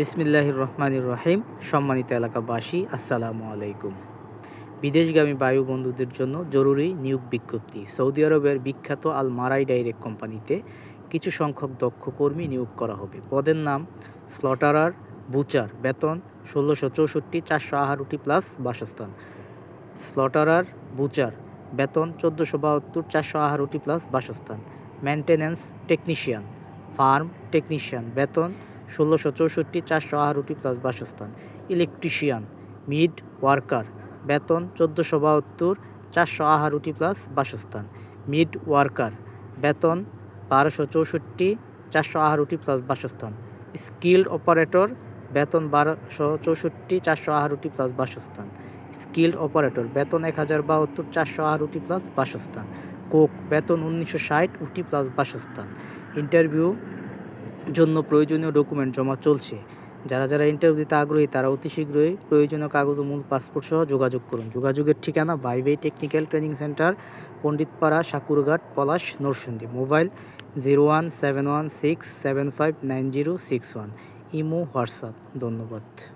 বিসমিল্লাহির রহমানির রহিম। সম্মানিত এলাকাবাসী, আসসালামু আলাইকুম। বিদেশগামী বায়ু বন্ধুদের জন্য জরুরি নিয়োগ বিজ্ঞপ্তি। সৌদি আরবের বিখ্যাত আল মারাই ডাইরেক্ট কোম্পানিতে কিছু সংখ্যক দক্ষ কর্মী নিয়োগ করা হবে। পদের নাম স্লটারার, বুচার। বেতন ১৬৬৪, ৪৬২ প্লাস বাসস্থান। স্লটারার, বুচার। বেতন ১৪৭২, ৪৬২ প্লাস বাসস্থান। Maintenance technician, farm technician. বেতন ১৬৬৪, ৪৬২ প্লাস বাসস্থান। Electrician, mid worker. বেতন ১৪৭২, ৪৬২ প্লাস বাসস্থান। Mid worker. বেতন ১২৬৪, ৪৬২ প্লাস বাসস্থান। Skilled operator. বেতন ১২৬৪, ৪৬২ প্লাস বাসস্থান। Skilled operator. বেতন ১০৭২, ৪৬২ প্লাস বাসস্থান। কোক। বেতন ১৯৬০ উটি প্লাস বাসস্থান। ইন্টারভিউ জন্য প্রয়োজনীয় ডকুমেন্ট জমা চলছে। যারা ইন্টারভিউ দিতে আগ্রহী তারা অতি শীঘ্রই প্রয়োজনীয় কাগজ ও মূল পাসপোর্ট সহ যোগাযোগ করুন। যোগাযোগের ঠিকানা Bhaibhai technical training centre, Panditpara, Sakurghat, Palash, Narsingdi. Mobile 017167590661। Imo, WhatsApp. ধন্যবাদ।